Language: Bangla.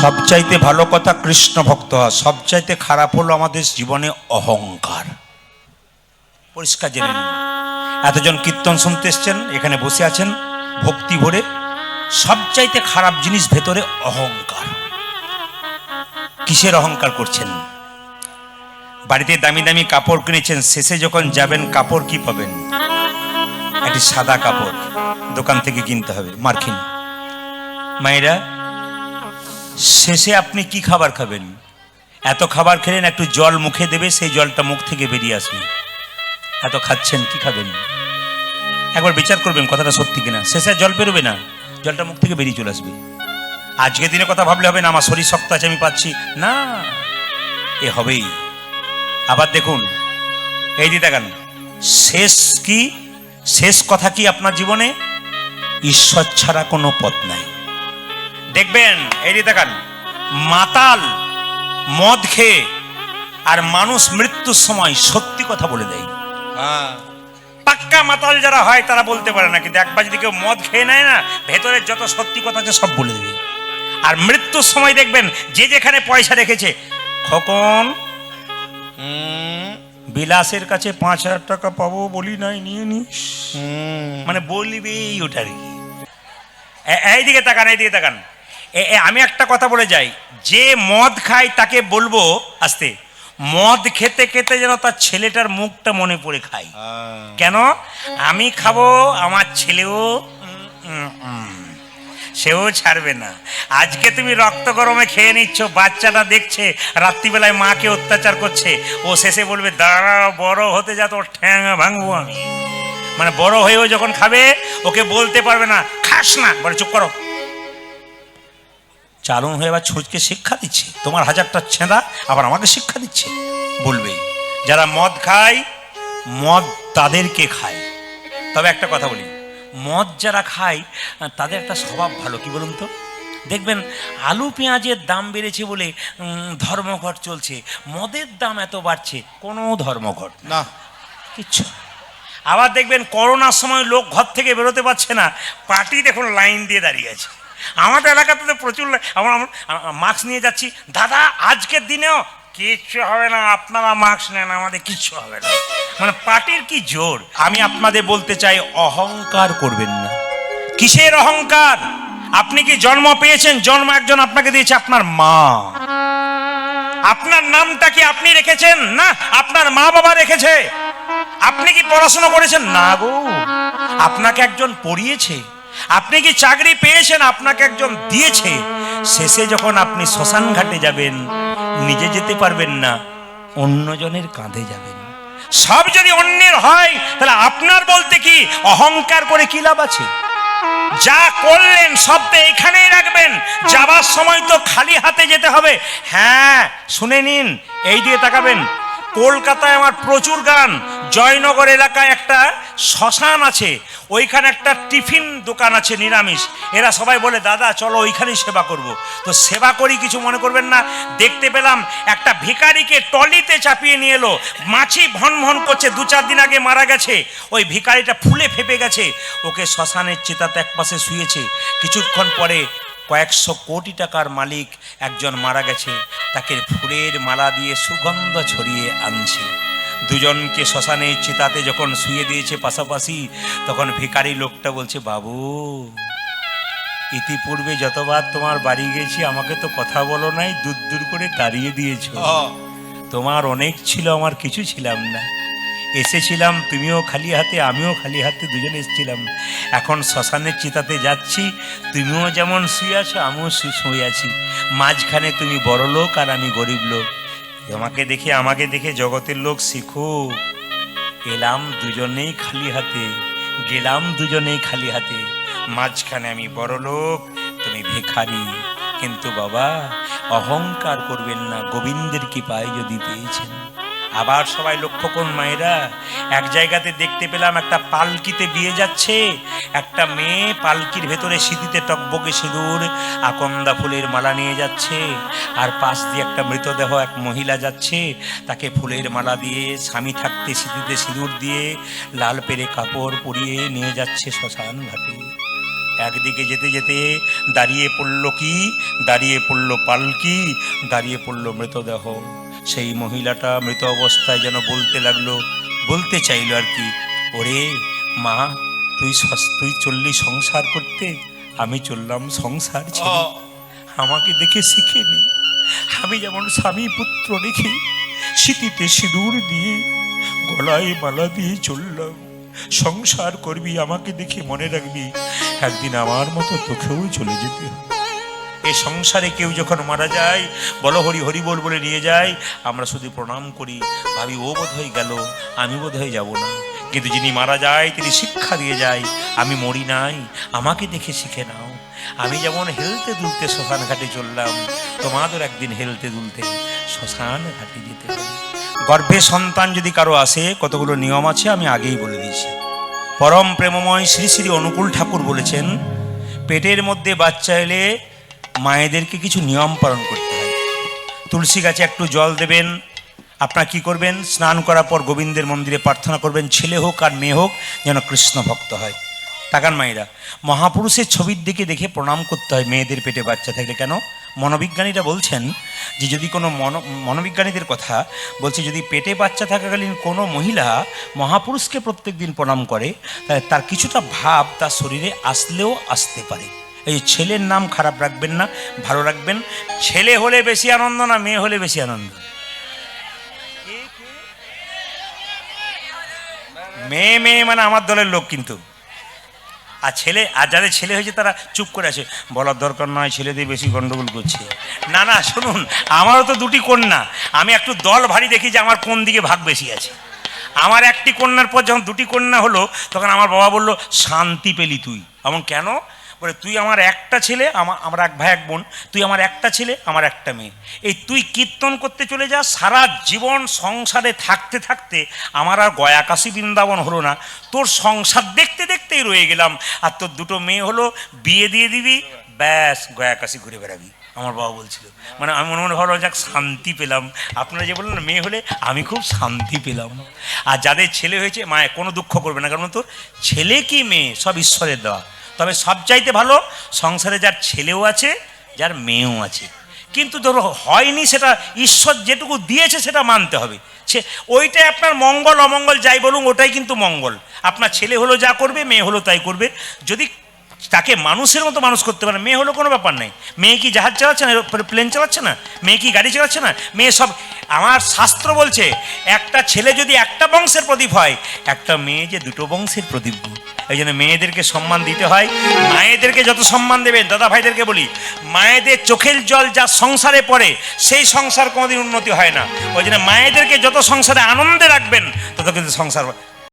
সবচাইতে ভালো কথা কৃষ্ণ ভক্ত হওয়া, সবচাইতে খারাপ হলো আমাদের জীবনে অহংকার। পরিষ্কার জেনে নিন, এতজন কীর্তন শুনতে এসছেন, এখানে বসে আছেন ভক্তি ভরে, সবচাইতে খারাপ জিনিস ভেতরে অহংকার। কিসের অহংকার করছেন? বাড়িতে দামি দামি কাপড় কিনেছেন, শেষে যখন যাবেন কাপড় কি পাবেন? একটি সাদা কাপড় দোকান থেকে কিনতে হবে, মার্কিন। মায়েরা, শেষে আপনি কি খাবার খাবেন? এত খাবার খেলেন, একটু জল মুখে দেবে, সেই জলটা মুখ থেকে বেরিয়ে আসবে। এত খাচ্ছেন, কি খাবেন? একবার বিচার করবেন কথাটা সত্যি কিনা। শেষে জল বেরোবে না, জলটা মুখ থেকে বেরিয়ে চলে আসবে। আজকের দিনের কথা ভাবলে হবে না, আমার শরীর শক্ত আছে আমি পাচ্ছি না, এ হবেই। আবার দেখুন, এই দিকে তাকান, শেষ কি, শেষ কথা কি আপনার জীবনে? ঈশ্বর ছাড়া কোনো পথ নাই। দেখবেন, এই দিকে তাকান, মাতাল মদ খেয়ে আর মানুষ মৃত্যুর সময় সত্যি কথা বলে দেয়। পাক্কা মাতাল যারা হয় তারা বলতে পারে না, কিন্তু একবার যদি কেউ মদ খেয়ে নেয় না, ভেতরের যত সত্যি কথা আছে সব বলে দেবে। আর মৃত্যুর সময় দেখবেন, যে যেখানে পয়সা রেখেছে, খোকন বিলাসের কাছে 5,000 টাকা পাবো বলি নাই, নিয়ে নিস, মানে বলবেই ওটার কি। এইদিকে তাকান, এইদিকে তাকান। আমি একটা কথা বলে যাই, যে মদ খায় তাকে বলবো আস্তে, মদ খেতে খেতে যেন তার ছেলেটার মুখটা মনে পড়ে খায়। কেন? আমি খাবো, আমার ছেলেও সেও ছাড়বে না। আজকে তুমি রক্ত গরমে খেয়ে নিচ্ছ, বাচ্চাটা দেখছে রাত্রিবেলায় মাকে অত্যাচার করছে, ও শেষে বলবে দাঁড়া, বড় হতে যা তোর ঠ্যাঙা ভাঙবো আমি। মানে বড় হয়েও যখন খাবে, ওকে বলতে পারবে না খাস না, বলে চুপ করো। চালু হয়ে আবার ছুঁচকে শিক্ষা দিচ্ছে, তোমার 1000টা ছেঁদা আবার আমাকে শিক্ষা দিচ্ছে, বলবে। যারা মদ খায়, মদ তাদেরকে খায়। তবে একটা কথা বলি, মদ যারা খায় তাদের একটা স্বভাব ভালো, কি বলুন তো? দেখবেন আলু পেঁয়াজের দাম বেড়েছে বলে ধর্মঘট চলছে, মদের দাম এত বাড়ছে, কোনো ধর্মঘট না, কিচ্ছু। আবার দেখবেন করোনার সময় লোক ঘর থেকে বেরোতে পারছে না, পার্টি দেখুন লাইন দিয়ে দাঁড়িয়ে আছে। আমাদের এলাকাতে তো প্রচুর, আমরা মাস্ক নিয়ে যাচ্ছি, দাদা আজকের দিনেও কিচ্ছু হবে না, আপনারা মাস্ক নেন, আমাদের কিচ্ছু হবে না। মানে পার্টির কি জোর। আমি আপনাদের বলতে চাই, অহংকার করবেন না। কিসের অহংকার? আপনি কি জন্ম পেয়েছেন? জন্ম একজন আপনাকে দিয়েছে, আপনার মা। আপনার নামটা কি আপনি রেখেছেন? না, আপনার মা বাবা রেখেছে। আপনি কি পড়াশোনা করেছেন? না গো, আপনাকে একজন পড়িয়েছে। আপনি কি চাকরি পেয়েছেন? আপনাকে একজন দিয়েছে। শেষে যখন আপনি শ্মশান ঘাটে যাবেন, নিজে যেতে পারবেন না, অন্যজনের কাঁধে যাবেন। সব যদি অন্যের হয়, তাহলে আপনার বলতে কি? অহংকার করে কি লাভ আছে? যা করলেন সব তো এখানেই রাখবেন, যাবার সময় তো খালি হাতে যেতে হবে। হ্যাঁ, শুনে নিন, এই দিয়ে তাকাবেন। কলকাতায় আমার প্রচুর গান, জয়নগর এলাকায় একটা শ্মশান আছে, ওইখানে একটা টিফিন দোকান আছে নিরামিষ। এরা সবাই বলে দাদা চলো ওইখানেই সেবা করব। তো সেবা করি, কিছু মনে করবেন না। দেখতে পেলাম একটা ভিখারিকে টলিতে চাপিয়ে নিয়ে এলো, মাছি ভন ভন করছে, 2-4 দিন আগে মারা গেছে। ওই ভিখারিটা ফুলে ফেপে গেছে, ওকে শ্মশানের চিতাতে একপাশে শুয়েছে। কিছুক্ষণ পরে কয়েকশো কোটি টাকার মালিক একজন মারা গেছে, তাকে ফুলের মালা দিয়ে সুগন্ধ ছড়িয়ে আনছে। দুজনকে শ্মশানে চিতাতে যখন শুয়ে দিয়েছে পাশাপাশি, তখন ভিখারি লোকটা বলছে, বাবু ইতিপূর্বে যতবার তোমার বাড়ি গেছি আমাকে তো কথা বলো নাই, দূর দূর করে তাড়িয়ে দিয়েছো। তোমার অনেক ছিল, আমার কিছু ছিলাম না। এসেছিলাম তুমিও খালি হাতে, আমিও খালি হাতে, দুজনে এসেছিলাম। এখন শ্মশানের চিতাতে যাচ্ছি, তুমিও যেমন শুয়ে আছো, আমিও শুয়ে আছি। মাঝখানে তুমি বড় লোক আর আমি গরিব লোক। তোমাকে দেখে আমাকে দেখে জগতের লোক শিখুক। এলাম দুজনেই খালি হাতে, গেলাম দুজনেই খালি হাতে। মাঝখানে আমি বড় লোক, তুমি ভিখারি। কিন্তু বাবা অহংকার করবেন না, গোবিন্দের কৃপায় যদি পেয়েছেন। আবার সবাই লক্ষ্য করুন মায়েরা, এক জায়গাতে দেখতে পেলাম একটা পালকিতে বিয়ে যাচ্ছে। একটা মেয়ে পালকির ভেতরে সিঁথিতে টকবকে সিঁদুর, আকন্দা ফুলের মালা নিয়ে যাচ্ছে। আর পাশ দিয়ে একটা মৃতদেহ এক মহিলা যাচ্ছে, তাকে ফুলের মালা দিয়ে, স্বামী থাকতে সিঁথিতে সিঁদুর দিয়ে, লাল পেরে কাপড় পরিয়ে নিয়ে যাচ্ছে শ্মশান ঘাটে। একদিকে যেতে যেতে দাঁড়িয়ে পড়ল কি, দাঁড়িয়ে পড়ল পালকি, দাঁড়িয়ে পড়ল মৃতদেহ। সেই মহিলাটা মৃত অবস্থায় যেন বলতে লাগলো, বলতে চাইল আর কি, ওরে মা, তুই চললি সংসার করতে, আমি চললাম সংসার ছেড়ে। আমাকে দেখে শিখে নি, আমি যেমন স্বামী পুত্র রেখে স্মৃতিতে সিঁদুর দিয়ে গলায় মালা দিয়ে চললাম। সংসার করবি, আমাকে দেখে মনে রাখবি, একদিন আমার মতো তোকেও চলে যেতে হবে। এই সংসারে কেউ যখন মারা যায়, বলো হরি হরি বল বলে নিয়ে যায়, আমরা শুধু প্রণাম করি, ভাবি ও বোধ হয়ে গেল, আমি বোধ হয়ে যাবো না। কিন্তু যিনি মারা যায় তিনি শিক্ষা দিয়ে যায়, আমি মরি নাই, আমাকে দেখে শিখে নাও। আমি যেমন হেলতে দুলতে শ্মশান ঘাটে চললাম, তোমাদের একদিন হেলতে দুলতে শ্মশান ঘাটে যেতে হবে। গর্ভে সন্তান যদি কারো আসে, কতগুলো নিয়ম আছে আমি আগেই বলে দিয়েছি। পরম প্রেমময় শ্রী শ্রী অনুকূল ঠাকুর বলেছেন, পেটের মধ্যে বাচ্চা এলে মায়েদেরকে কিছু নিয়ম পালন করতে হয়। তুলসী গাছে একটু জল দেবেন, আপনারা কি করবেন, স্নান করার পর গোবিন্দের মন্দিরে প্রার্থনা করবেন, ছেলে হোক আর মেয়ে হোক যেন কৃষ্ণ ভক্ত হয়। তাকান মায়েরা, মহাপুরুষের ছবির দিকে দেখে প্রণাম করতে হয় মেয়েদের পেটে বাচ্চা থাকলে। কেন? মনোবিজ্ঞানীরা বলছেন যে যদি কোনো মনোবিজ্ঞানীদের কথা বলছে, যদি পেটে বাচ্চা থাকাকালীন কোনো মহিলা মহাপুরুষকে প্রত্যেক দিন প্রণাম করে, তাহলে তার কিছুটা ভাব তার শরীরে আসলেও আসতে পারে। এই ছেলের নাম খারাপ রাখবেন না, ভালো রাখবেন। ছেলে হলে বেশি আনন্দ না মেয়ে হলে বেশি আনন্দ? মেয়ে মেয়ে মানে আমার দলের লোক কিন্তু। আর ছেলে, আর যাদের ছেলে হয়েছে তারা চুপ করে আছে, বলার দরকার নয়, ছেলেদের বেশি গন্ডগোল করছে। না না, শুনুন, আমারও তো দুটি কন্যা, আমি একটু দল ভারী দেখি যে আমার কোন দিকে ভাগ বেশি আছে। আমার একটি কন্যার পর যখন দুটি কন্যা হলো, তখন আমার বাবা বলল, শান্তি পেলি তুই। এমন কেন? বলে, তুই আমার একটা ছেলে, আমার এক ভাই এক বোন, তুই আমার একটা ছেলে, আমার একটা মেয়ে, এই তুই কীর্তন করতে চলে যা, সারা জীবন সংসারে থাকতে থাকতে আমার আর গয়া কাশী বৃন্দাবন হলো না, তোর সংসার দেখতে দেখতেই রয়ে গেলাম। আর তোর দুটো মেয়ে হলো, বিয়ে দিয়ে দিবি, ব্যাস গয়া কাশী ঘুরে বেড়াবি। আমার বাবা বলছিল, মানে আমি মনে মনে ভাবলাম, যাক শান্তি পেলাম। আপনারা যে বললেন মেয়ে হলে, আমি খুব শান্তি পেলাম। আর যাদের ছেলে হয়েছে, মায়ের কোনো দুঃখ করবে না, কারণ তোর ছেলে কি মেয়ে সব ঈশ্বরের দেওয়া। তবে সবচাইতে ভালো সংসারে যার ছেলেও আছে, যার মেয়েও আছে। কিন্তু ধরো হয়নি, সেটা ঈশ্বর যেটুকু দিয়েছে সেটা মানতে হবে। ওইটাই আপনার মঙ্গল অমঙ্গল যাই বলুন, ওটাই কিন্তু মঙ্গল। আপনার ছেলে হলো যা করবে, মেয়ে হলো তাই করবে। যদি তাকে মানুষের মতো মানুষ করতে পারে, মেয়ে হলো কোনো ব্যাপার নেই। মেয়ে কি জাহাজ চালাচ্ছে না, প্লেন চালাচ্ছে না? মেয়ে কি গাড়ি চালাচ্ছে না? মেয়ে সব। আমার শাস্ত্র বলছে, একটা ছেলে যদি একটা বংশের প্রদীপ হয়, একটা মেয়ে যে দুটো বংশের প্রদীপ। এই জন্য মেয়েদেরকে সম্মান দিতে হয়। মায়েদেরকে যত সম্মান দেবেন, দাদা ভাইদেরকে বলি, মায়েদের চোখের জল যা সংসারে পড়ে, সেই সংসার কোনোদিন উন্নতি হয় না। ওই জন্য মায়েদেরকে যত সংসারে আনন্দে রাখবেন, তত কিন্তু সংসার